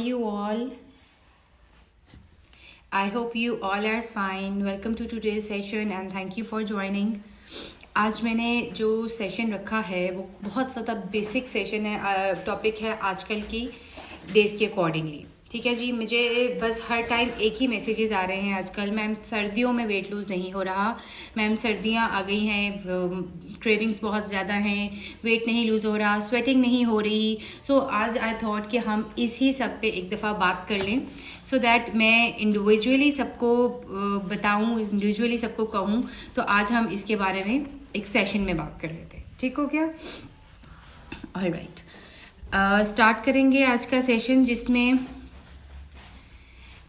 you all? I hope you all are fine. Welcome to today's session and thank you for joining. आज मैंने जो session रखा है वो बहुत ज़्यादा बेसिक सेशन है, टॉपिक है आजकल की डेज के अकॉर्डिंगली. ठीक है जी. मुझे बस हर टाइम एक ही मैसेजेस आ रहे हैं आजकल. मैम सर्दियों में वेट लूज़ नहीं हो रहा. मैम सर्दियाँ आ गई हैं, क्रेविंग्स बहुत ज़्यादा हैं, वेट नहीं लूज़ हो रहा, स्वेटिंग नहीं हो रही. सो आज आई थॉट कि हम इसी सब पे एक दफ़ा बात कर लें, सो दैट मैं इंडिविजुअली सबको बताऊं, इंडिविजुअली सबको कहूं. तो आज हम इसके बारे में एक सेशन में बात कर लेते हैं. ठीक हो गया? ऑलराइट, स्टार्ट करेंगे आज का सेशन, जिसमें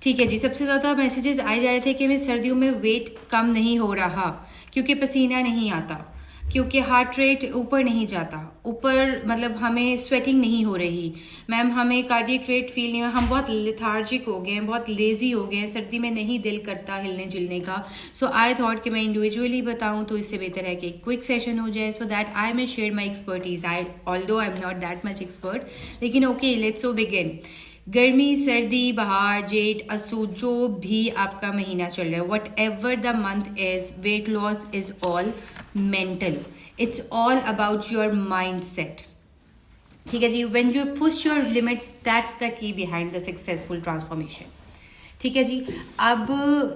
ठीक है जी. सबसे ज़्यादा मैसेजेस आए जा रहे थे कि मैं सर्दियों में वेट कम नहीं हो रहा, क्योंकि पसीना नहीं आता, क्योंकि हार्ट रेट ऊपर नहीं जाता, ऊपर मतलब हमें स्वेटिंग नहीं हो रही. मैम हमें कार्डियक रेट फील नहीं हो, हम बहुत लेथार्जिक हो गए हैं, बहुत लेजी हो गए हैं, सर्दी में नहीं दिल करता हिलने जुलने का. सो आई थॉट कि मैं इंडिविजुअली बताऊं तो इससे बेहतर है कि एक क्विक सेशन हो जाए, so that I may share my expertise. Although I am not that much expert, लेकिन ओके लेट्स सो बिगिन. गर्मी, सर्दी, बहार, जेठ, असू, जो भी आपका महीना चल रहा है, what ever the month is, weight loss is all mental. It's all about your mindset. ठीक है जी. when you push your limits, that's the key behind the successful transformation. ठीक है जी. अब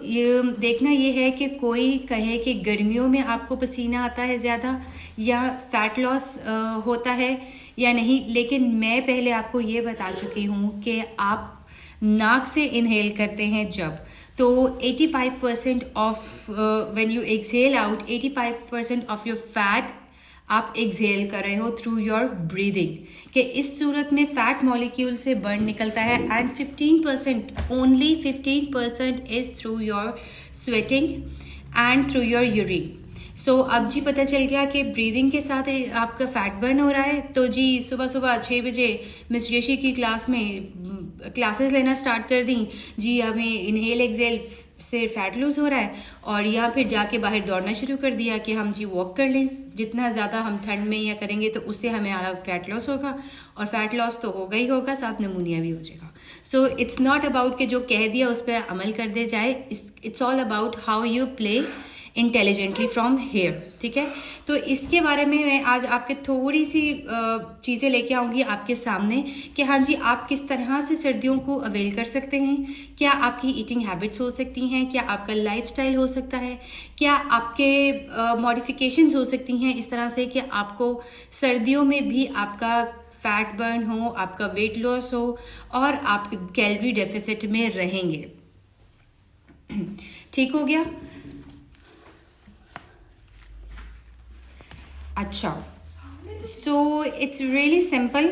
ये देखना ये है कि कोई कहे कि गर्मियों में आपको पसीना आता है ज़्यादा या फैट लॉस होता है या नहीं, लेकिन मैं पहले आपको ये बता चुकी हूँ कि आप नाक से इनहेल करते हैं जब, तो 85% of when you exhale out, 85% of your fat आप एक्सहेल कर रहे हो थ्रू योर ब्रीदिंग. कि इस सूरत में फैट मॉलिक्यूल से बर्न निकलता है and 15%, only 15% is through your sweating and through your urine. So अब जी पता चल गया कि ब्रीदिंग के साथ आपका फैट बर्न हो रहा है. तो जी सुबह सुबह 6 बजे मिस रेशी की क्लास में क्लासेस लेना स्टार्ट कर दी जी. हमें इनहेल एक्सहेल से फैट लूज हो रहा है, और यहाँ फिर जाके बाहर दौड़ना शुरू कर दिया कि हम जी वॉक कर लें. जितना ज़्यादा हम ठंड में या करेंगे तो उससे हमें आला फैट लॉस होगा, और फैट लॉस तो होगा ही होगा, साथ निमोनिया भी हो जाएगा. सो इट्स नॉट अबाउट कि जो कह दिया उस पर अमल कर दे जाए. It's all about how you play intelligently from here. ठीक है. तो इसके बारे में मैं आज आपके थोड़ी सी चीज़ें लेके आऊँगी आपके सामने कि हाँ जी आप किस तरह से सर्दियों को अवेल कर सकते हैं. क्या आपकी ईटिंग हैबिट्स हो सकती हैं, क्या आपका लाइफस्टाइल हो सकता है, क्या आपके मॉडिफिकेशंस हो सकती हैं इस तरह से कि आपको सर्दियों में भी आपका फैट बर्न हो, आपका वेट लॉस हो और आप कैलोरी डेफिसिट में रहेंगे. ठीक हो गया? अच्छा, सो इट्स रियली सिंपल.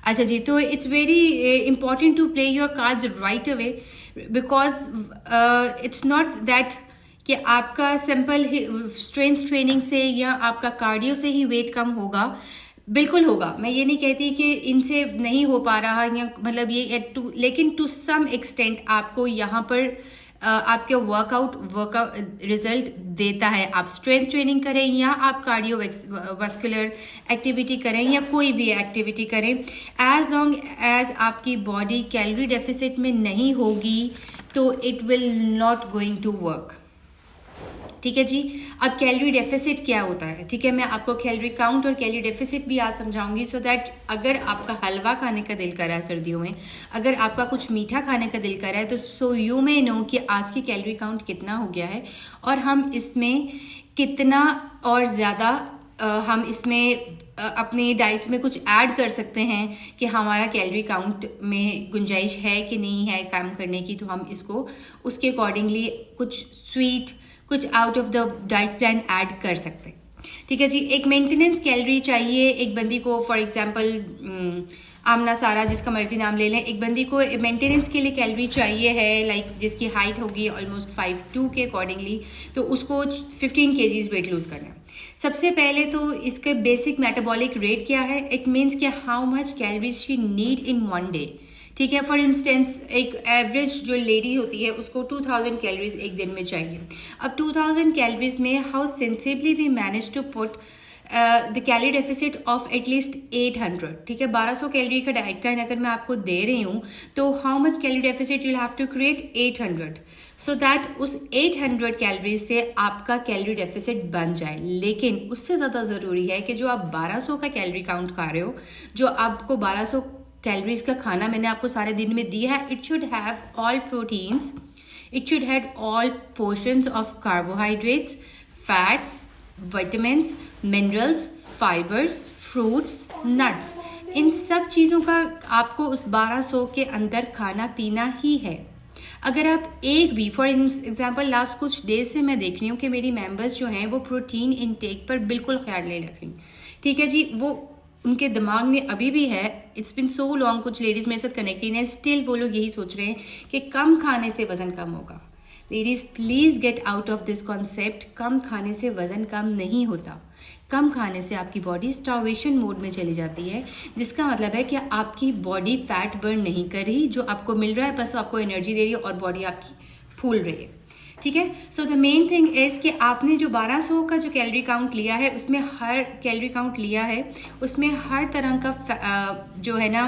अच्छा जी, तो it's very important to play your cards right away, because it's not that कि आपका सिंपल स्ट्रेंथ ट्रेनिंग से या आपका कार्डियो से ही वेट कम होगा. बिल्कुल होगा, मैं ये नहीं कहती कि इनसे नहीं हो पा रहा, या मतलब ये लेकिन टू सम एक्सटेंट आपको यहाँ पर आपके वर्कआउट रिजल्ट देता है. आप स्ट्रेंथ ट्रेनिंग करें या आप कार्डियोवैस्कुलर एक्टिविटी करें या कोई भी एक्टिविटी करें, एज लॉन्ग एज आपकी बॉडी कैलोरी डेफिसिट में नहीं होगी तो it will not going to work. ठीक है जी. अब कैलोरी डेफिसिट क्या होता है? ठीक है, मैं आपको कैलोरी काउंट और कैलोरी डेफिसिट भी आज समझाऊंगी, सो दैट अगर आपका हलवा खाने का दिल कर रहा है सर्दियों में, अगर आपका कुछ मीठा खाने का दिल कर रहा है, तो सो यू मे नो कि आज की कैलोरी काउंट कितना हो गया है और हम इसमें कितना और ज़्यादा हम इसमें अपनी डाइट में कुछ ऐड कर सकते हैं कि हमारा कैलोरी काउंट में गुंजाइश है कि नहीं है काम करने की. तो हम इसको उसके अकॉर्डिंगली कुछ स्वीट, कुछ out of the diet plan add कर सकते हैं. ठीक है जी. एक मेंटेनेंस कैलोरी चाहिए एक बंदी को. फॉर एग्जांपल आमना सारा, जिसका मर्जी नाम ले लें, एक बंदी को मेंटेनेंस के लिए कैलोरी चाहिए है, लाइक जिसकी हाइट होगी ऑलमोस्ट 5'2" के अकॉर्डिंगली, तो उसको 15 kgs वेट लूज करना है. सबसे पहले तो इसके बेसिक मेटाबॉलिक रेट क्या है? इट मीन्स कि how much calories she need in 1 day. ठीक है. फॉर इंस्टेंस एक एवरेज जो लेडी होती है उसको 2000 कैलोरीज एक दिन में चाहिए. अब 2000 कैलोरीज में how sensibly we manage to put the calorie deficit of at least 800, ठीक है। 1200 कैलोरी का डाइट प्लान अगर मैं आपको दे रही हूँ तो how much calorie deficit you have to create 800, so that उस 800 कैलोरीज से आपका कैलोरी डेफिसिट बन जाए। लेकिन उससे ज़्यादा ज़रूरी है कि जो आप 1200 का कैलोरी काउंट कर रहे हो, जो आपको 1200 कैलोरीज का खाना मैंने आपको सारे दिन में दिया है, it should have all proteins, it should have all portions of carbohydrates, fats, vitamins, minerals, fibers, fruits, nuts। इन सब चीज़ों का आपको उस 1200 के अंदर खाना पीना ही है। अगर आप एक भी, फॉर एग्जांपल लास्ट कुछ डेज से मैं देख रही हूँ कि मेरी मेंबर्स जो हैं वो प्रोटीन इनटेक पर बिल्कुल ख्याल नहीं रख रही, ठीक है जी। वो उनके दिमाग में अभी भी है, इट्स बिन सो लॉन्ग, कुछ लेडीज़ मेरे साथ कनेक्टेड हैं, स्टिल वो लोग यही सोच रहे हैं कि कम खाने से वज़न कम होगा। Ladies please get out of this concept. कम खाने से वज़न कम नहीं होता। कम खाने से आपकी बॉडी स्टार्वेशन मोड में चली जाती है, जिसका मतलब है कि आपकी बॉडी फैट बर्न नहीं कर रही, जो आपको मिल रहा है बस आपको एनर्जी दे रही है और बॉडी आपकी फूल रही है, ठीक है। So the main thing is कि आपने जो 1200 का जो कैलोरी काउंट लिया है, उसमें हर कैलोरी काउंट लिया है, उसमें हर तरह का जो है ना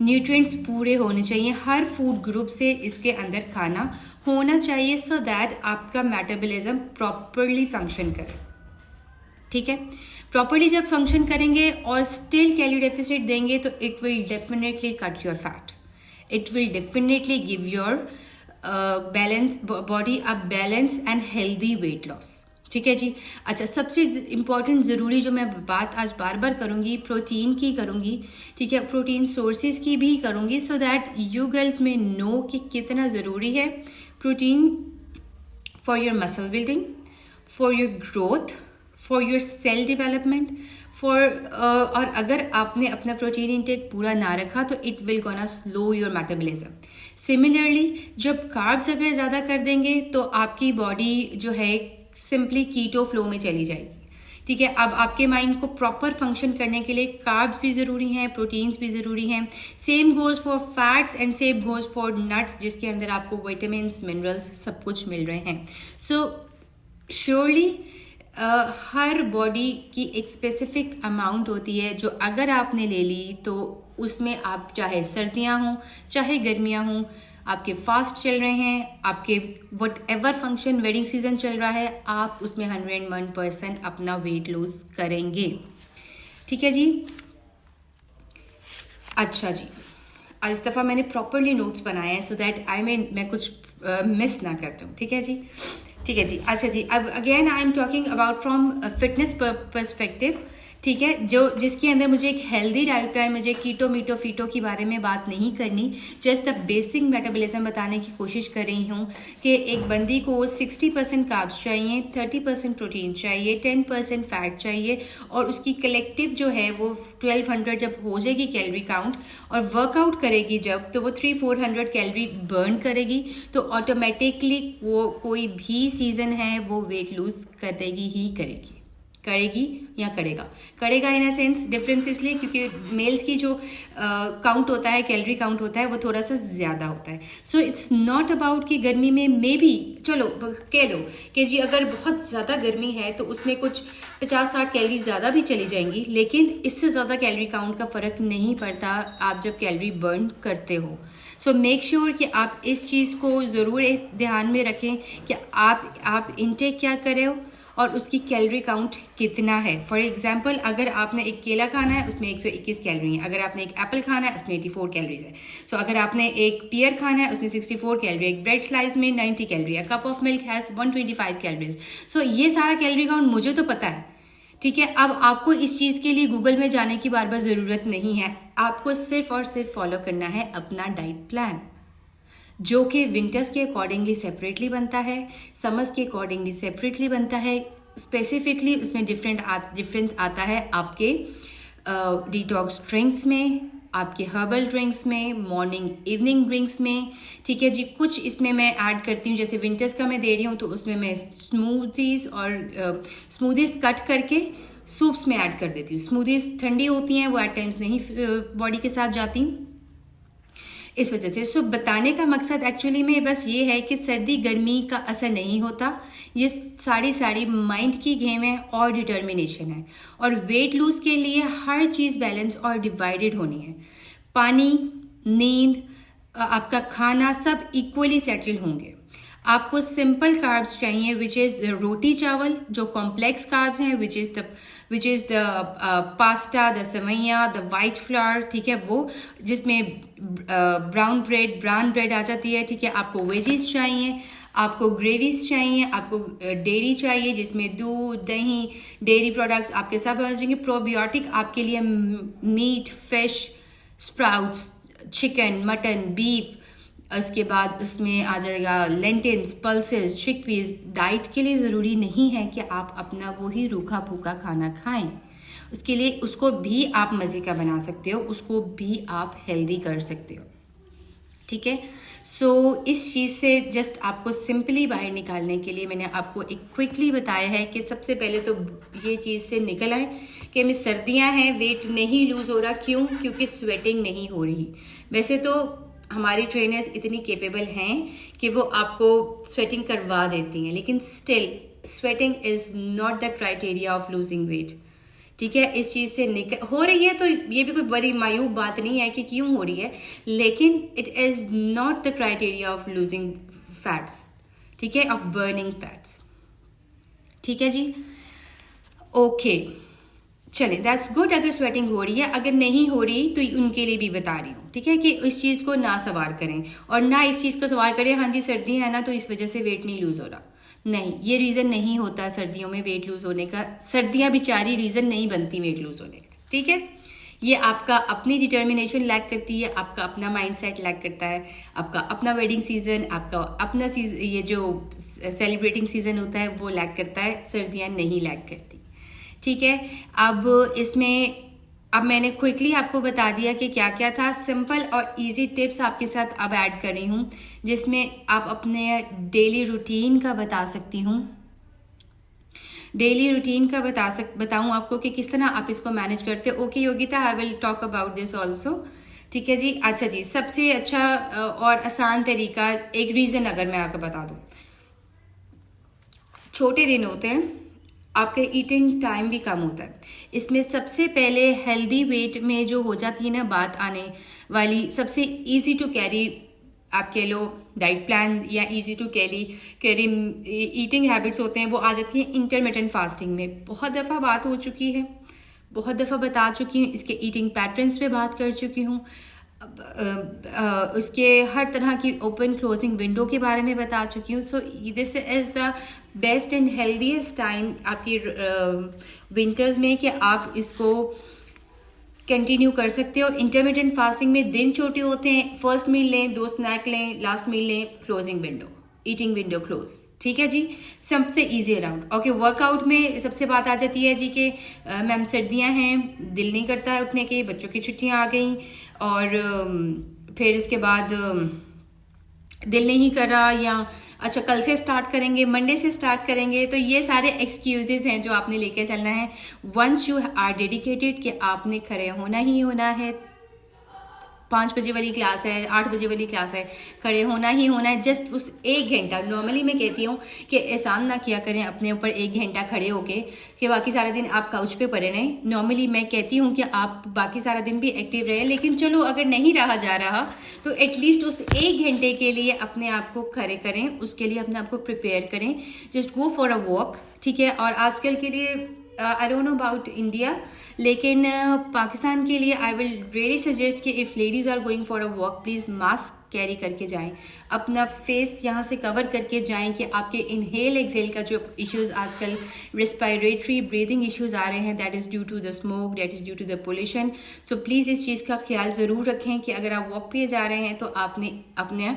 न्यूट्रिएंट्स पूरे होने चाहिए, हर फूड ग्रुप से इसके अंदर खाना होना चाहिए, सो दैट आपका मेटाबॉलिज्म प्रॉपरली फंक्शन करे, ठीक है। प्रॉपरली जब फंक्शन करेंगे और स्टिल कैलोरी डेफिसिट देंगे तो it will definitely cut your fat, it will definitely give your balance body a balance and healthy weight loss, ठीक है जी। अच्छा, सबसे इम्पॉर्टेंट ज़रूरी जो मैं बात आज बार बार करूँगी, प्रोटीन की करूँगी, ठीक है, प्रोटीन सोर्सेज की भी करूँगी, so that you girls may know कि कितना ज़रूरी है protein for your muscle building, for your growth, for your cell development, और अगर आपने अपना प्रोटीन इंटेक पूरा ना रखा तो it will gonna slow your metabolism. Similarly जब कार्ब्स अगर ज़्यादा कर देंगे तो आपकी बॉडी जो है सिंपली कीटो फ्लो में चली जाएगी, ठीक है। अब आपके माइंड को प्रॉपर फंक्शन करने के लिए कार्ब्स भी ज़रूरी हैं, प्रोटीन्स भी ज़रूरी हैं। Same goes for fats and same goes for nuts, जिसके अंदर आपको विटामिन्स, मिनरल्स सब कुछ मिल रहे हैं। सो श्योरली हर बॉडी की एक स्पेसिफिक अमाउंट होती है, जो अगर आपने ले ली तो उसमें आप चाहे सर्दियां हों चाहे गर्मियां हों, आपके फास्ट चल रहे हैं, आपके what ever function, wedding season चल रहा है, आप उसमें 101% अपना वेट लूज करेंगे, ठीक है जी। अच्छा जी, आज इस दफ़ा मैंने प्रॉपरली नोट्स बनाए हैं सो दैट मैं कुछ मिस ना कर दूँ, ठीक है जी, ठीक है जी। अच्छा जी, अब again I am talking about from fitness perspective, ठीक है, जो जिसके अंदर मुझे एक हेल्दी डाइट प्लान, मुझे कीटो मीटो फीटो के बारे में बात नहीं करनी, जस्ट द बेसिक मेटाबॉलिज्म बताने की कोशिश कर रही हूँ कि एक बंदी को 60% कार्ब्स चाहिए, 30% प्रोटीन चाहिए, 10% फैट चाहिए, और उसकी कलेक्टिव जो है वो 1200 जब हो जाएगी कैलोरी काउंट और वर्कआउट करेगी जब, तो वो 300-400 कैलोरी बर्न करेगी, तो ऑटोमेटिकली वो कोई भी सीजन है वो वेट लूज करेगी ही करेगी, करेगी या करेगा इन अ सेंस। डिफरेंस इसलिए क्योंकि मेल्स की जो काउंट होता है, कैलोरी काउंट होता है, वो थोड़ा सा ज़्यादा होता है। सो इट्स नॉट अबाउट कि गर्मी में मे भी चलो कह लो कि जी अगर बहुत ज़्यादा गर्मी है तो उसमें कुछ 50-60 कैलोरी ज़्यादा भी चली जाएंगी, लेकिन इससे ज़्यादा कैलोरी काउंट का फ़र्क नहीं पड़ता आप जब कैलोरी बर्न करते हो। सो मेक श्योर कि आप इस चीज़ को ज़रूर ध्यान में रखें कि आप इनटेक क्या करें और उसकी कैलोरी काउंट कितना है। फॉर एग्जांपल अगर आपने एक केला खाना है उसमें 121 कैलोरी है, अगर आपने एक एप्पल खाना है उसमें 84 कैलोरीज है। सो अगर आपने एक पियर खाना है उसमें 64 कैलोरी, एक ब्रेड स्लाइस में 90 calorie, a cup of milk has 125 calories. So ये सारा कैलोरी काउंट मुझे तो पता है, ठीक है। अब आपको इस चीज़ के लिए गूगल में जाने की बार बार ज़रूरत नहीं है, आपको सिर्फ और सिर्फ फॉलो करना है अपना डाइट प्लान, जो कि विंटर्स के अकॉर्डिंगली सेपरेटली बनता है, समर्स के अकॉर्डिंगली सेपरेटली बनता है। स्पेसिफिकली उसमें डिफरेंस आता है आपके डिटॉक्स ड्रिंक्स में, आपके हर्बल ड्रिंक्स में, मॉर्निंग इवनिंग ड्रिंक्स में, ठीक है जी। कुछ इसमें मैं ऐड करती हूँ, जैसे विंटर्स का मैं दे रही हूँ तो उसमें मैं स्मूदीज़ और स्मूदीज़ कट करके सूप्स में ऐड कर देती हूँ। स्मूदीज़ ठंडी होती हैं, वो एट टाइम्स नहीं बॉडी के साथ जाती, इस वजह से सो बताने का मकसद एक्चुअली में बस ये है कि सर्दी गर्मी का असर नहीं होता, ये सारी माइंड की गेम है और डिटर्मिनेशन है। और वेट लूज के लिए हर चीज़ बैलेंस और डिवाइडेड होनी है। पानी, नींद, आपका खाना सब इक्वली सेटल होंगे। आपको सिंपल कार्ब्स चाहिए विच इज़ रोटी चावल, जो कॉम्प्लेक्स कार्ब्स हैं which is the pasta, the सेवैयाँ, द वाइट फ्लावर, ठीक है, वो जिसमें ब्राउन ब्रेड आ जाती है, ठीक है। आपको वेजीज चाहिए, आपको ग्रेवीज चाहिए, आपको डेयरी चाहिए जिसमें दूध, दही, डेयरी प्रोडक्ट्स आपके सब आ जाएंगे। प्रोबायोटिक आपके लिए meat, fish, sprouts, chicken, mutton, beef, उसके बाद उसमें आ जाएगा लेंटिल्स, पल्सेस, चिकपीस। डाइट के लिए ज़रूरी नहीं है कि आप अपना वही रूखा फूका खाना खाएं, उसके लिए उसको भी आप मज़े का बना सकते हो, उसको भी आप हेल्दी कर सकते हो, ठीक है। सो इस चीज़ से जस्ट आपको सिंपली बाहर निकालने के लिए मैंने आपको एक क्विकली बताया है कि सबसे पहले तो ये चीज़ से निकल आए कि हमें सर्दियां हैं, वेट नहीं लूज़ हो रहा। क्यों? क्योंकि स्वेटिंग नहीं हो रही। वैसे तो हमारी ट्रेनर्स इतनी केपेबल हैं कि वो आपको स्वेटिंग करवा देती हैं, लेकिन still sweating is not the criteria of losing weight, ठीक है। इस चीज़ से निकल हो रही है तो ये भी कोई बड़ी मायूब बात नहीं है कि क्यों हो रही है, लेकिन it is not the criteria of losing fats, ठीक है, ऑफ बर्निंग फैट्स, ठीक है जी। ओके, चले, दैट्स गुड। अगर स्वेटिंग हो रही है, अगर नहीं हो रही तो उनके लिए भी बता रही हूँ, ठीक है, कि इस चीज़ को ना सवार करें और ना इस चीज़ को सवार करें हाँ जी सर्दी है ना तो इस वजह से वेट नहीं लूज़ हो रहा। नहीं, ये रीज़न नहीं होता सर्दियों में वेट लूज़ होने का। सर्दियाँ बेचारी रीज़न नहीं बनती वेट लूज़ होने का, ठीक है। ये आपका अपनी डिटर्मिनेशन लैक करती है, आपका अपना माइंडसेट लैक करता है, आपका अपना वेडिंग सीजन, आपका अपना ये जो सेलिब्रेटिंग सीजन होता है वो लैक करता है, सर्दियाँ नहीं लैक करती, ठीक है। अब इसमें अब मैंने क्विकली आपको बता दिया कि क्या क्या था। सिंपल और इजी टिप्स आपके साथ अब ऐड कर रही हूँ जिसमें आप अपने डेली रूटीन का बता सकती हूँ। डेली रूटीन का बताऊँ आपको कि किस तरह आप इसको मैनेज करते हो। Okay Yogita, I will talk about this also, ठीक है जी। अच्छा जी, सबसे अच्छा और आसान तरीका, एक रीज़न अगर मैं आपको बता दूँ, छोटे दिन होते हैं, आपके ईटिंग टाइम भी कम होता है। इसमें सबसे पहले हेल्दी वेट में जो हो जाती है ना बात आने वाली, सबसे इजी टू कैरी आप कह लो डाइट प्लान या easy to carry eating habits होते हैं, वो आ जाती हैं इंटरमिटेंट फास्टिंग में। बहुत दफ़ा बात हो चुकी है, बहुत दफ़ा बता चुकी हूँ, इसके ईटिंग पैटर्न्स पे बात कर चुकी हूँ, उसके हर तरह की ओपन क्लोजिंग विंडो के बारे में बता चुकी हूँ। So this is the best and healthiest time आपकी विंटर्स में कि आप इसको कंटिन्यू कर सकते हो। इंटरमीडिएट फास्टिंग में दिन छोटे होते हैं, फर्स्ट मील लें, 2 स्नैक लें, लास्ट मील लें, closing window, eating window close, ठीक है जी। सबसे इजी अराउंड। ओके, वर्कआउट में सबसे बात आ जाती है जी कि मैम सर्दियां हैं, दिल नहीं करता है उठने के, बच्चों की छुट्टियां आ गई और फिर उसके बाद दिल नहीं कर रहा, या अच्छा कल से स्टार्ट करेंगे, मंडे से स्टार्ट करेंगे। तो ये सारे एक्सक्यूजेज हैं जो आपने लेके चलना है। वंस यू आर डेडिकेटेड कि आपने खड़े होना ही होना है, 5 बजे वाली क्लास है, 8 बजे वाली क्लास है, खड़े होना ही होना है। जस्ट उस 1 घंटा, नॉर्मली मैं कहती हूँ कि एहसान ना किया करें अपने ऊपर 1 घंटा खड़े होके कि बाकी सारा दिन आप काउच पे पड़े रहें। नॉर्मली मैं कहती हूँ कि आप बाकी सारा दिन भी एक्टिव रहे, लेकिन चलो अगर नहीं रहा जा रहा तो एटलीस्ट उस 1 घंटे के लिए अपने आप को खड़े करें, उसके लिए अपने आप को प्रिपेयर करें। Just go for a walk, ठीक है। और आजकल के लिए I don't know about India, लेकिन पाकिस्तान के लिए आई विल रियली सजेस्ट कि if ladies are going for a walk, please mask carry करके जाएं, अपना फेस यहाँ से कवर करके जाएं कि आपके इनहेल एक्सहेल का जो इश्यूज़ आजकल रेस्पिरेटरी ब्रीदिंग इश्यूज़ आ रहे हैं, that is due to the smoke, that is due to the pollution. So please इस चीज़ का ख्याल ज़रूर रखें कि अगर आप वॉक पे जा रहे हैं तो आपने अपने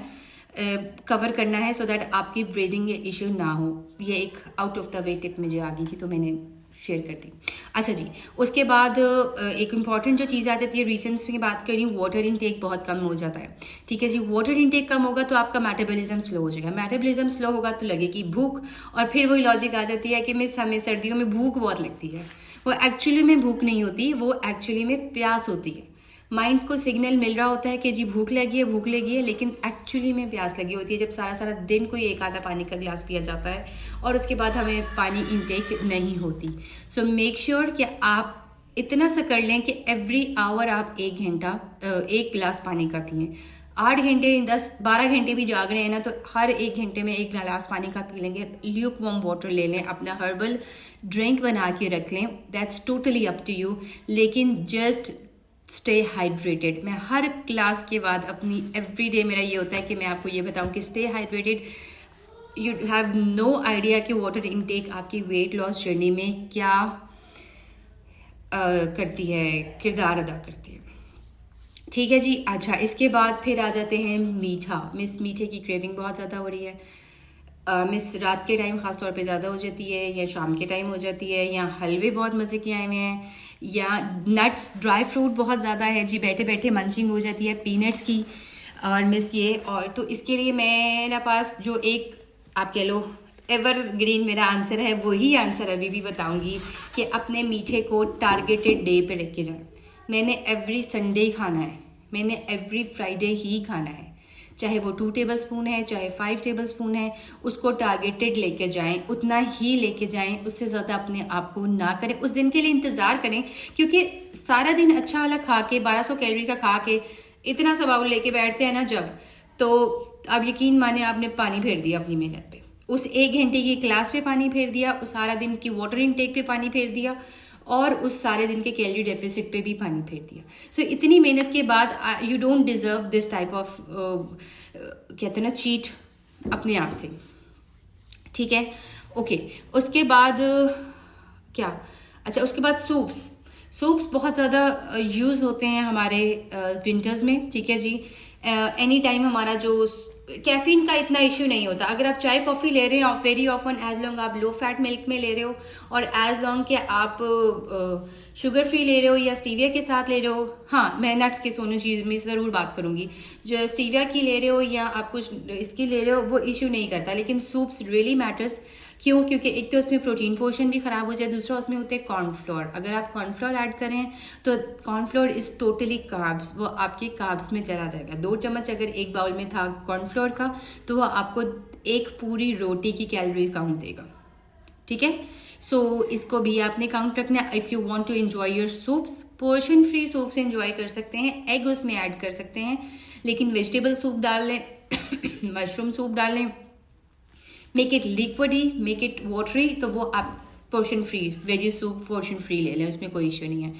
कवर करना है सो दैट आपकी ब्रीदिंग इशू ना हो। ये एक out of the way tip मुझे आ गई थी तो मैंने शेयर करती। अच्छा जी, उसके बाद एक इम्पॉर्टेंट जो चीज़ आ जाती है, रीसेंट्स में बात कर रही हूँ, वाटर इनटेक बहुत कम हो जाता है, ठीक है जी। वाटर इनटेक कम होगा तो आपका मेटाबॉलिज्म स्लो हो जाएगा, मेटाबॉलिज्म स्लो होगा तो लगेगी भूख, और फिर वही लॉजिक आ जाती है कि मिस हमें सर्दियों में भूख बहुत लगती है। वो एक्चुअली में भूख नहीं होती, वो एक्चुअली में प्यास होती है। माइंड को सिग्नल मिल रहा होता है कि जी भूख लगी है, भूख लगी है, लेकिन एक्चुअली में प्यास लगी होती है जब सारा सारा दिन कोई एक आधा पानी का गिलास पिया जाता है और उसके बाद हमें पानी इंटेक नहीं होती। सो मेक श्योर कि आप इतना सा कर लें कि एवरी आवर आप 1 गिलास पानी का पिएं। 8 घंटे 10-12 घंटे भी जाग रहे हैं ना, तो हर 1 घंटे में 1 गिलास पानी का पी लेंगे। ल्यूक वार्म वाटर ले लें, अपना हर्बल ड्रिंक बना के रख लें, that's totally up to you, लेकिन जस्ट स्टे हाइड्रेटेड। मैं हर क्लास के बाद अपनी एवरीडे मेरा ये होता है कि मैं आपको ये बताऊं कि stay hydrated. You have no idea कि वाटर इनटेक आपकी वेट लॉस जर्नी में क्या करती है, किरदार अदा करती है। ठीक है जी। अच्छा, इसके बाद फिर आ जाते हैं मीठा। मिस मीठे की क्रेविंग बहुत ज़्यादा हो रही है। मिस रात के टाइम ख़ास तौर पे ज़्यादा हो जाती है, या शाम के टाइम हो जाती है, या हलवे बहुत मज़े के आए हुए हैं, या नट्स ड्राई फ्रूट बहुत ज़्यादा है जी, बैठे बैठे मंचिंग हो जाती है पीनट्स की। और मिस ये और तो इसके लिए मेरे पास जो एक आप कह लो एवरग्रीन मेरा आंसर है, वही आंसर अभी भी बताऊंगी कि अपने मीठे को टारगेटेड डे पे लेके जाएं। मैंने एवरी संडे ही खाना है, मैंने एवरी फ्राइडे ही खाना है, चाहे वो 2 टेबल स्पून है, चाहे 5 टेबल स्पून है, उसको टारगेटेड लेके जाएं, उतना ही लेके जाएं, उससे ज़्यादा अपने आप को ना करें। उस दिन के लिए इंतज़ार करें, क्योंकि सारा दिन अच्छा वाला खा के 1200 कैलोरी का खा के इतना सा बाउल लेके बैठते हैं ना जब, तो आप यकीन माने आपने पानी फेर दिया अपनी मेहनत पे। उस 1 घंटे की क्लास पे पानी फेर दिया, उस सारा दिन की वाटर इनटेक पे पानी फेर दिया, और उस सारे दिन के कैलोरी डेफिसिट पे भी पानी फेर दिया। सो इतनी मेहनत के बाद you don't deserve this type of कहते हैं ना चीट अपने आप से। ठीक है, ओके। उसके बाद क्या, अच्छा उसके बाद सूप्स बहुत ज़्यादा यूज़ होते हैं हमारे विंटर्स में। ठीक है जी। एनी टाइम हमारा जो कैफीन का इतना इश्यू नहीं होता। अगर आप चाय कॉफ़ी ले रहे हैं वेरी ऑफन, एज लॉन्ग आप लो फैट मिल्क में ले रहे हो, और एज लॉन्ग के आप शुगर फ्री ले रहे हो या स्टीविया के साथ ले रहे हो। हाँ, मैं नट्स के सोनू चीज़ में ज़रूर बात करूँगी। जो स्टीविया की ले रहे हो या आप कुछ इसकी ले रहे हो वो इश्यू नहीं करता, लेकिन सूप्स रियली मैटर्स। क्यों? क्योंकि एक तो उसमें प्रोटीन पोर्शन भी ख़राब हो जाए, दूसरा उसमें होते हैं कॉर्नफ्लोर। अगर आप कॉर्नफ्लोर ऐड करें तो कॉर्नफ्लोर इज़ टोटली कार्ब्स, वो आपके कार्ब्स में चला जाएगा। 2 चम्मच अगर एक बाउल में था कॉर्नफ्लोर का, तो वो आपको एक पूरी रोटी की कैलोरी काउंट देगा। ठीक है, सो इसको भी आपने काउंट रखना। If you want to enjoy your soups, portion free soups enjoy कर सकते हैं, एग उसमें ऐड कर सकते हैं, लेकिन वेजिटेबल सूप डाल लें, मशरूम सूप डाल लें, make it liquidy, make it watery, तो वो आप portion free veggie soup portion free ले लें, उसमें कोई इश्यू नहीं है।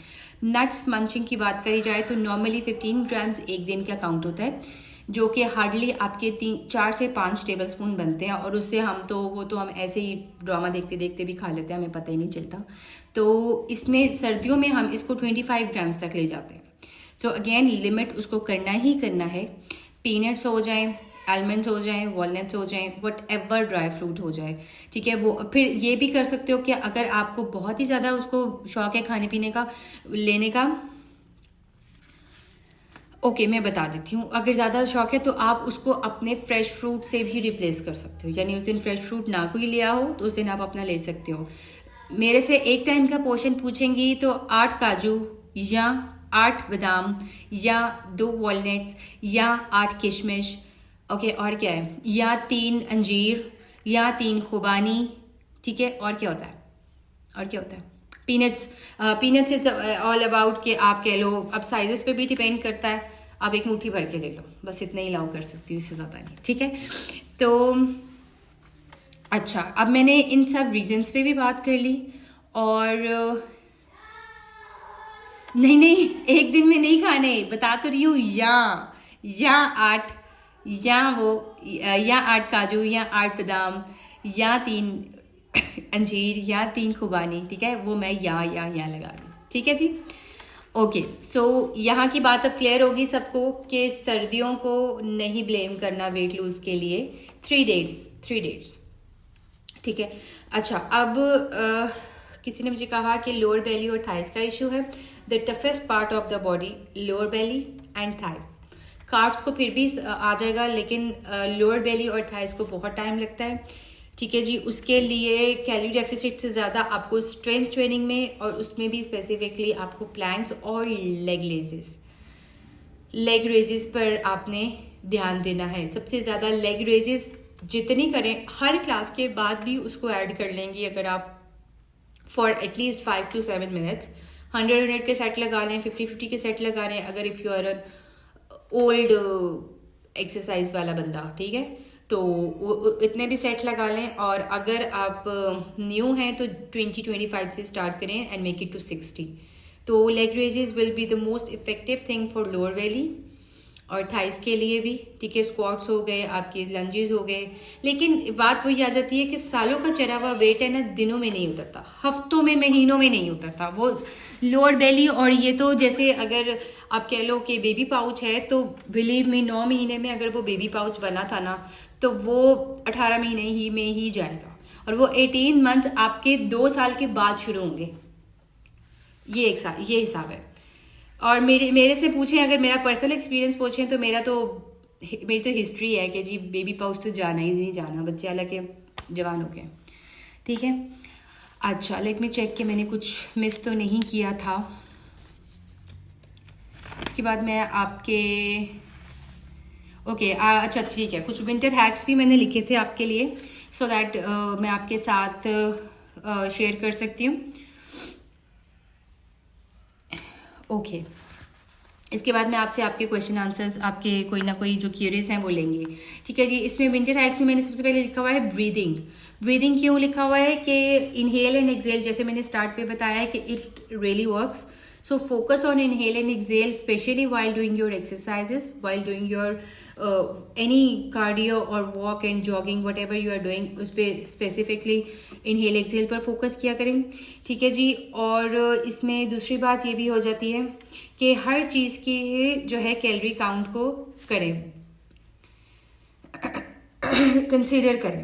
नट्स मंचिंग की बात करी जाए तो नॉर्मली 15 ग्राम्स एक दिन का काउंट होता है, जो कि हार्डली आपके 4 से 5 टेबल स्पून बनते हैं, और उससे हम ऐसे ही ड्रामा देखते देखते भी खा लेते हैं, हमें पता ही नहीं चलता। तो इसमें सर्दियों में हम इसको 25 ग्राम्स तक ले जाते हैं। सो अगेन लिमिट उसको करना ही करना है। पीनट्स हो जाएं, आलमंड्स हो जाएं, वॉलनट्स हो जाएं, वट एवर ड्राई फ्रूट हो जाए। ठीक है, वो फिर ये भी कर सकते हो कि अगर आपको बहुत ही ज़्यादा उसको शौक है खाने पीने का लेने का, ओके मैं बता देती हूँ। अगर ज़्यादा शौक है तो आप उसको अपने फ्रेश फ्रूट से भी रिप्लेस कर सकते हो, यानी उस दिन फ्रेश फ्रूट ना कोई लिया हो तो उस दिन आप अपना ले सकते हो। मेरे से एक टाइम का पोर्शन पूछेंगी तो 8 काजू या 8 बादाम या 2 वॉलनट्स या 8 किशमिश, ओके, और क्या है, या 3 अंजीर या 3 खुबानी। ठीक है, और क्या होता है, पीनट्स इज ऑल अबाउट कि आप कह लो, अब साइजेस पे भी डिपेंड करता है, आप एक मुट्ठी भर के ले लो, बस इतना ही अलाउ कर सकती हूँ, इससे ज़्यादा नहीं। ठीक है, तो अच्छा, अब मैंने इन सब रीजन्स पे भी बात कर ली, और नहीं एक दिन में नहीं खाने, बता तो रही हूँ, या 8 काजू या 8 बादाम या 3 अंजीर या 3 खुबानी। ठीक है, वो मैं या लगा रही हूँ। ठीक है जी, ओके। सो यहाँ की बात अब क्लियर होगी सबको कि सर्दियों को नहीं ब्लेम करना वेट लूज के लिए। 3 डेट्स। ठीक है, अच्छा, अब किसी ने मुझे कहा कि लोअर बेली और थाइस का इशू है। The toughest part of the body lower Bailey and thighs. Carbs को फिर भी आ जाएगा, लेकिन लोअर बेली और थाइस को बहुत टाइम लगता है। ठीक है जी, उसके लिए कैलोरी डेफिसिट से ज़्यादा आपको स्ट्रेंथ ट्रेनिंग में, और उसमें भी स्पेसिफिकली आपको प्लैंक्स और लेग लेजेस, लेग रेजेस पर आपने ध्यान देना है। सबसे ज़्यादा लेग रेजेस जितनी करें, हर क्लास के बाद भी उसको ऐड कर लेंगी अगर आप, फॉर एटलीस्ट 5 to 7 मिनट्स। 100 के सेट लगा लें, 50 के सेट लगा लें अगर if you are an old exercise वाला बंदा, ठीक है, तो इतने भी सेट लगा लें। और अगर आप न्यू हैं तो 20-25 से स्टार्ट करें एंड मेक इट टू 60। तो leg raises will be the most effective thing for lower belly और थाइस के लिए भी, ठीक है। स्क्वाट्स हो गए, आपके लंजेस हो गए। लेकिन बात वही आ जाती है कि सालों का चढ़ा हुआ वेट है ना, दिनों में नहीं उतरता, हफ्तों में, महीनों में नहीं उतरता वो लोअर बेली। और ये तो जैसे अगर आप कह लो कि बेबी पाउच है, तो बिलीव मी 9 महीने में अगर वो बेबी पाउच बना था ना, तो वो 18 महीने ही में ही जाएगा, और वो 18 मंथ्स आपके 2 साल के बाद शुरू होंगे। ये हिसाब है। और मेरे से पूछें, अगर मेरा पर्सनल एक्सपीरियंस पूछें, तो मेरी तो हिस्ट्री है कि जी बेबी पाउच तो जाना ही नहीं जाना, बच्चे हालांकि जवान हो गए, ठीक है। अच्छा, लेट मी चेक कि मैंने कुछ मिस तो नहीं किया था। इसके बाद मैं आपके अच्छा ठीक है, कुछ विंटर हैक्स भी मैंने लिखे थे आपके लिए, सो दैट मैं आपके साथ शेयर कर सकती हूँ। ओके, इसके बाद मैं आपसे आपके क्वेश्चन आंसर्स, आपके कोई ना कोई जो क्यूरीज हैं वो लेंगे, ठीक है जी। इसमें विंटर हैक्स में मैंने सबसे पहले लिखा हुआ है ब्रीदिंग क्यों लिखा हुआ है कि इनहेल एंड एक्सेल, जैसे मैंने स्टार्ट पे बताया है कि it really works. So focus on inhale and exhale, especially while doing your exercises, while doing your any cardio or walk and jogging, whatever you are doing, उस पर specifically inhale exhale पर focus किया करें, ठीक है जी। और इसमें दूसरी बात ये भी हो जाती है कि हर चीज़ की जो है कैलोरी काउंट को करें, कंसीडर करें।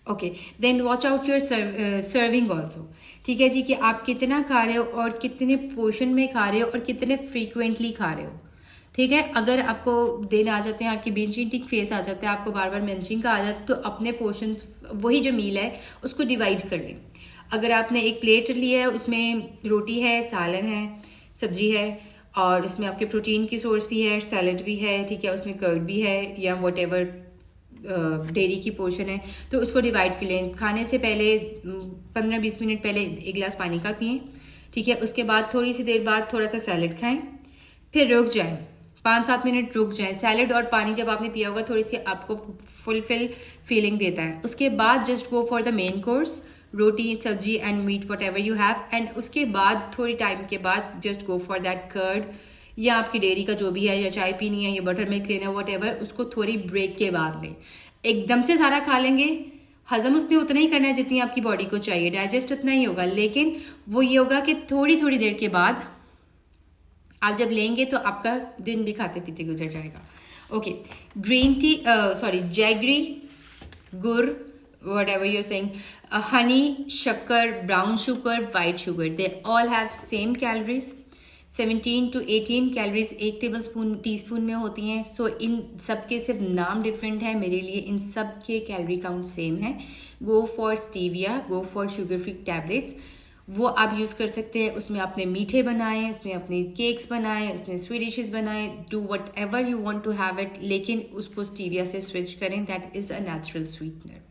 Okay, then watch out your serving also, ठीक है जी, कि आप कितना खा रहे हो और कितने पोर्शन में खा रहे हो और कितने फ्रीक्वेंटली खा रहे हो, ठीक है। अगर आपको दिन आ जाते हैं, आपकी बिंज ईटिंग फेस आ जाता है, आपको बार बार मंचिंग का आ जाता है, तो अपने पोर्शन, वही जो मील है उसको डिवाइड कर लें। अगर आपने एक प्लेट लिया है, उसमें रोटी है, सालन है, सब्जी है, और इसमें आपके प्रोटीन की सोर्स भी है, सैलड भी है, ठीक है, उसमें कर्ड भी है या वट डेयरी की पोर्शन है, तो उसको डिवाइड कर लें। खाने से पहले 15-20 मिनट पहले 1 गिलास पानी का पिएं, ठीक है। उसके बाद थोड़ी सी देर बाद थोड़ा सा सैलड खाएं, फिर रुक जाएं, 5-7 मिनट रुक जाएं। सैलड और पानी जब आपने पिया होगा, थोड़ी सी आपको फुलफिल फीलिंग देता है। उसके बाद just go for the main course, roti, sabzi and meat, whatever you have, and उसके बाद थोड़ी टाइम के बाद just go for that curd, या आपकी डेयरी का जो भी है, या चाय पीनी है, या बटर मिल्क लेना है, वट एवर, उसको थोड़ी ब्रेक के बाद लें। एकदम से सारा खा लेंगे, हजम उसने उतना ही करना है जितनी आपकी बॉडी को चाहिए, डाइजेस्ट उतना ही होगा, लेकिन वो ये होगा कि थोड़ी थोड़ी देर के बाद आप जब लेंगे तो आपका दिन भी खाते पीते गुजर जाएगा। Okay, green tea, jaggery, gur, whatever you saying, honey, shakkar, brown sugar, white sugar, they all have same calories. 17 to 18 calories 1 teaspoon में होती हैं। सो इन सब के सिर्फ नाम डिफरेंट है, मेरे लिए इन सब के कैलोरी काउंट सेम है। Go for stevia, go for sugar free tablets, वो आप यूज़ कर सकते हैं। उसमें आपने मीठे बनाए, उसमें अपने केक्स बनाए, उसमें स्वीट डिशेस बनाए, do whatever you want to have it, लेकिन उसको स्टीविया से स्विच करें, that is a natural sweetener,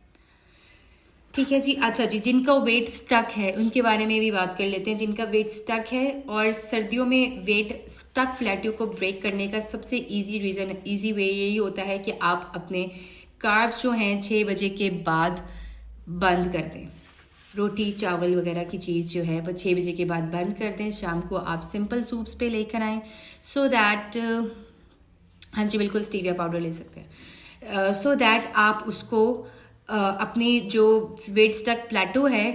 ठीक है जी। अच्छा जी, जिनका वेट स्टक है उनके बारे में भी बात कर लेते हैं। जिनका वेट स्टक है, और सर्दियों में वेट स्टक प्लेट्यू को ब्रेक करने का सबसे इजी वे यही होता है कि आप अपने कार्ब्स जो हैं 6 बजे के बाद बंद कर दें। रोटी चावल वगैरह की चीज़ जो है वो 6 बजे के बाद बंद कर दें। शाम को आप सिंपल सूप्स पे लेकर आएँ, सो दैट, हाँ जी बिल्कुल, स्टीविया पाउडर ले सकते हैं, सो दैट आप उसको अपनी जो वेट स्टक प्लेटो है,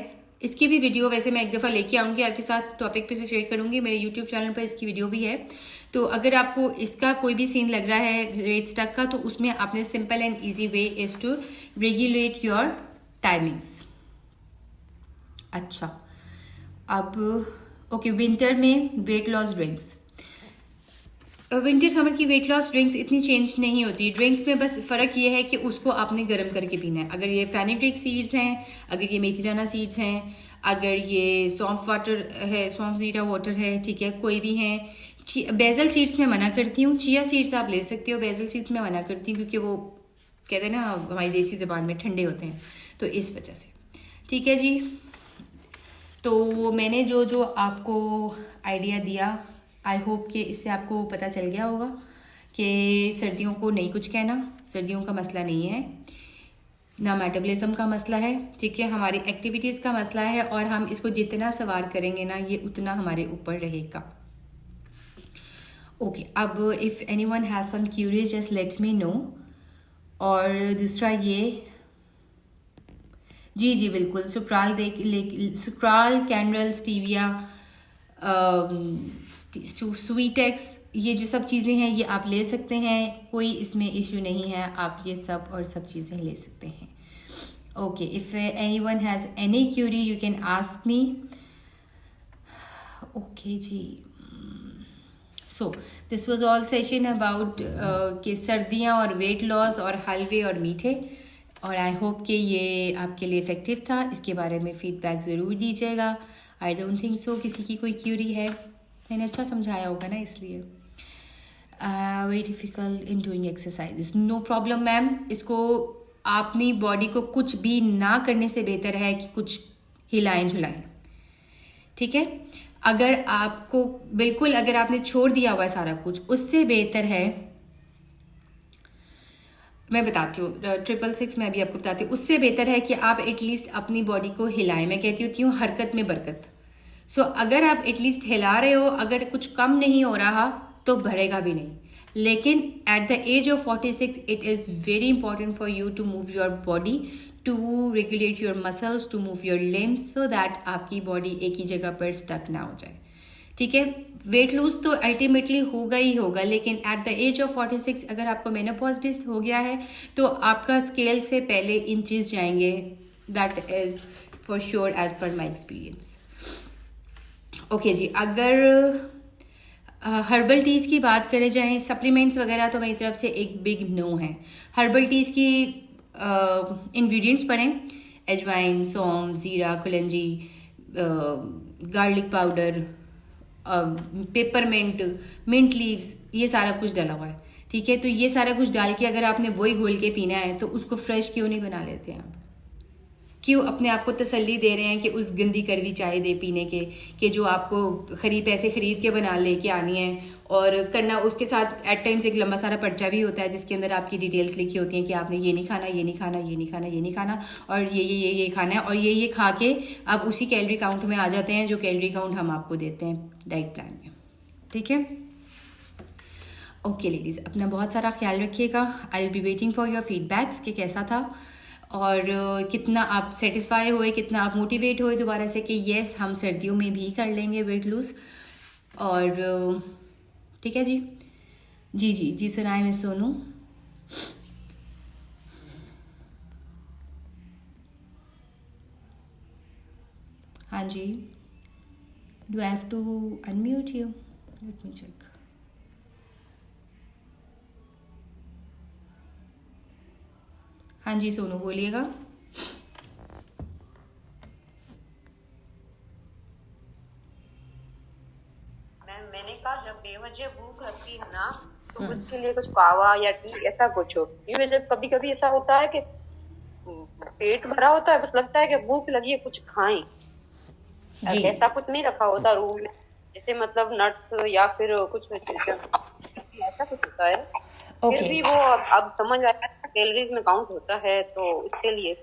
इसकी भी वीडियो वैसे मैं एक दफ़ा लेके आऊँगी आपके साथ, टॉपिक पे से शेयर करूँगी, मेरे यूट्यूब चैनल पर इसकी वीडियो भी है। तो अगर आपको इसका कोई भी सीन लग रहा है वेट स्टक का, तो उसमें आपने simple and easy way is to regulate your timings. अच्छा, अब ओके, विंटर में weight loss drinks, winter summer की वेट लॉस ड्रिंक्स इतनी चेंज नहीं होती। ड्रिंक्स में बस फ़र्क ये है कि उसको आपने गर्म करके पीना है। अगर ये फेनिग्रीक सीड्स हैं, अगर ये मेथी दाना सीड्स हैं, अगर ये सौंफ वाटर है, सौंफ जीरा वाटर है, ठीक है, कोई भी है। बेजल सीड्स में मना करती हूँ, चिया सीड्स आप ले सकते हो, बेजल सीड्स में मना करती हूँ क्योंकि वो कहते हैं ना हमारी देसी ज़बान में ठंडे होते हैं, तो इस वजह से। ठीक है जी, तो मैंने जो जो आपको आइडिया दिया, आई होप कि इससे आपको पता चल गया होगा कि सर्दियों को नहीं कुछ कहना, सर्दियों का मसला नहीं है, ना मेटाबॉलिज्म का मसला है, ठीक है, हमारी एक्टिविटीज़ का मसला है, और हम इसको जितना सवार करेंगे ना ये उतना हमारे ऊपर रहेगा। ओके, अब if anyone has some queries just let me know. और दूसरा ये, जी जी बिल्कुल, सुक्राल सुक्राल, कैनरल, स्टीविया, स्वीटेक्स, ये जो सब चीज़ें हैं ये आप ले सकते हैं, कोई इसमें इशू नहीं है, आप ये सब और सब चीज़ें ले सकते हैं। Okay, if anyone has any query you can ask me. Okay जी, so this was all session about कि सर्दियाँ और वेट लॉस और हलवे और मीठे, और आई होप कि ये आपके लिए इफ़ेक्टिव था। इसके बारे में फ़ीडबैक ज़रूर दीजिएगा। आई डोंट थिंक सो किसी की कोई क्यूरी है, मैंने अच्छा समझाया होगा ना, इसलिए। Very difficult in doing exercise, no problem ma'am. इसको अपनी बॉडी को कुछ भी ना करने से बेहतर है कि कुछ हिलाएं झुलाएं, ठीक है। अगर आपको बिल्कुल, अगर आपने छोड़ दिया हुआ है सारा कुछ, उससे बेहतर है, मैं बताती हूँ 666 मैं भी आपको बताती हूँ, उससे बेहतर है कि आप एटलीस्ट अपनी बॉडी को हिलाएं। मैं कहती होती हूँ हरकत में बरकत। सो अगर आप एटलीस्ट हिला रहे हो, अगर कुछ कम नहीं हो रहा तो बढ़ेगा भी नहीं। लेकिन at the age of 46 it is very important for you to move your body, to regulate your muscles, to move your limbs, so that आपकी बॉडी एक ही जगह पर स्टक ना हो जाए, ठीक है। वेट लूज तो अल्टीमेटली होगा ही होगा, लेकिन एट द एज ऑफ 46 अगर आपको मेनोपॉज भी हो गया है तो आपका स्केल से पहले इंचेस जाएंगे, that is for sure as per my experience. Okay जी, अगर हर्बल टीज़ की बात करें जाएँ, सप्लीमेंट्स वगैरह, तो मेरी तरफ से एक बिग नो है। हर्बल टीज़ की इंग्रेडिएंट्स पढ़ें, अजवाइन, सौंफ, ज़ीरा, कलंजी, garlic powder, peppermint, mint leaves, ये सारा कुछ डाला हुआ है, ठीक है। तो ये सारा कुछ डाल के अगर आपने वही घोल के पीना है तो उसको फ्रेश क्यों नहीं बना लेते हैं आप? क्यों अपने आप को तसल्ली दे रहे हैं कि उस गंदी कड़वी चाय दे पीने के, कि जो आपको पैसे खरीद के बना लेके आनी है, और करना उसके साथ एट टाइम्स एक लंबा सारा पर्चा भी होता है जिसके अंदर आपकी डिटेल्स लिखी होती हैं कि आपने ये नहीं खाना, ये नहीं खाना, ये नहीं खाना, ये नहीं खाना, और ये खाना है, और ये खा के आप उसी कैलोरी काउंट में आ जाते हैं जो कैलोरी काउंट हम आपको देते हैं डाइट प्लान में, ठीक है। ओके लेडीज़, अपना बहुत सारा ख्याल रखिएगा। I will be waiting for your feedbacks कि कैसा था, और कितना आप सेटिस्फाई हुए, कितना आप मोटिवेट हुए दोबारा से कि येस हम सर्दियों में भी कर लेंगे वेट लूज़। और ठीक है जी, जी जी जी सुनाए मैं सोनू। हाँ जी, do I have to unmute you? Let me check. हाँ जी सोनू बोलिएगा। मैंने कहा जब बेवजह भूख लगती है ना तो उसके लिए कुछ कावा या टी ऐसा कुछ हो। ये जब कभी कभी ऐसा होता है कि पेट भरा होता है, बस लगता है कि भूख लगी है कुछ खाएं, ऐसा कुछ नहीं रखा होता रूम में, जैसे मतलब नट्स या फिर कुछ ऐसा कुछ होता है। फिर भी वो अब समझ आया कैलोरीज में काउंट होता है, तो इसके लिए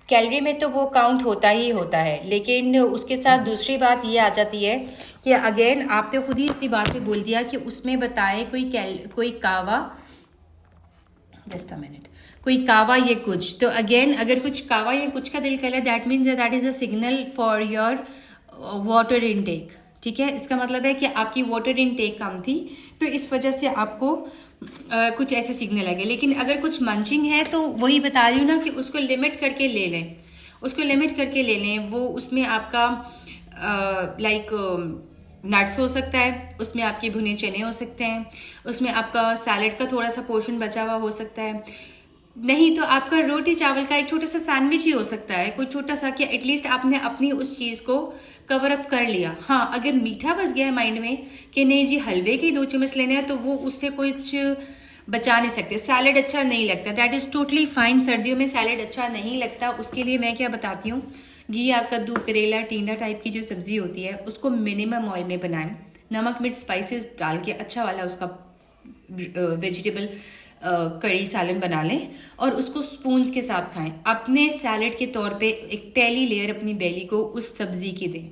कैलोरी में तो वो काउंट होता ही होता है, लेकिन उसके साथ दूसरी बात ये आ जाती है कि अगेन आपने खुद ही इतनी बात बोल दिया कि उसमें बताएं कोई कावा, जस्ट अ मिनट, कोई कावा ये कुछ, तो अगेन अगर कुछ कावा या कुछ का दिल कर रहा है that means that is a signal for your water intake, ठीक है। इसका मतलब है कि आपकी वाटर इनटेक कम थी, तो इस वजह से आपको कुछ ऐसे सिग्नल आएंगे। लेकिन अगर कुछ मंचिंग है तो वही बता रही हूँ ना कि उसको लिमिट करके ले लें, उसको लिमिट करके ले लें। वो उसमें आपका लाइक नट्स हो सकता है, उसमें आपके भुने चने हो सकते हैं, उसमें आपका सैलेड का थोड़ा सा पोर्शन बचा हुआ हो सकता है, नहीं तो आपका रोटी चावल का एक छोटा सा सैंडविच ही हो सकता है, कोई छोटा सा, कि एटलीस्ट आपने अपनी उस चीज़ को कवर अप कर लिया। हाँ, अगर मीठा बस गया है माइंड में कि नहीं जी हलवे के 2 चम्मच लेने हैं, तो वो उससे कुछ बचा नहीं सकते। सैलड अच्छा नहीं लगता, दैट इज़ टोटली फाइन। सर्दियों में सैलड अच्छा नहीं लगता, उसके लिए मैं क्या बताती हूँ, घिया, कद्दू, करेला, टींडा टाइप की जो सब्जी होती है उसको मिनिमम ऑयल में बनाएं, नमक मिर्च स्पाइसेस डाल के अच्छा वाला उसका वेजिटेबल कड़ी सालन बना लें और उसको स्पून्स के साथ खाएं। अपने सैलड के तौर पे एक पहली लेयर अपनी बेली को उस सब्जी की दें।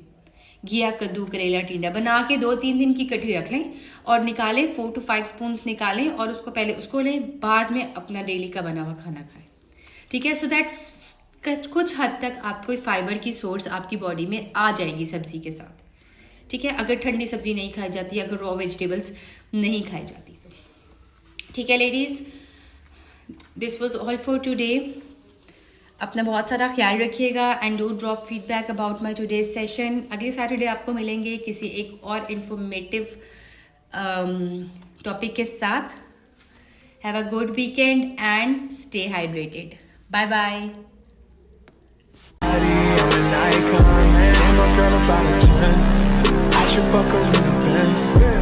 घिया, कद्दू, करेला, टिंडा बना के 2-3 दिन की इकट्ठी रख लें और निकालें, 4 to 5 स्पून्स निकालें और उसको पहले उसको लें, बाद में अपना डेली का बना हुआ खाना खाएं। ठीक है, सो दैट कुछ हद तक आपको फाइबर की सोर्स आपकी बॉडी में आ जाएगी सब्जी के साथ। ठीक है, अगर ठंडी सब्जी नहीं खाई जाती, अगर रॉ वेजिटेबल्स नहीं खाई जाती तो। ठीक है ladies, this was all for today. अपना बहुत सारा ख्याल रखिएगा and don't drop feedback about my today's session. अगले सैटरडे आपको मिलेंगे किसी एक और इंफॉर्मेटिव टॉपिक के साथ। Have a good weekend and stay hydrated. Bye bye. I should fuck her in the Benz.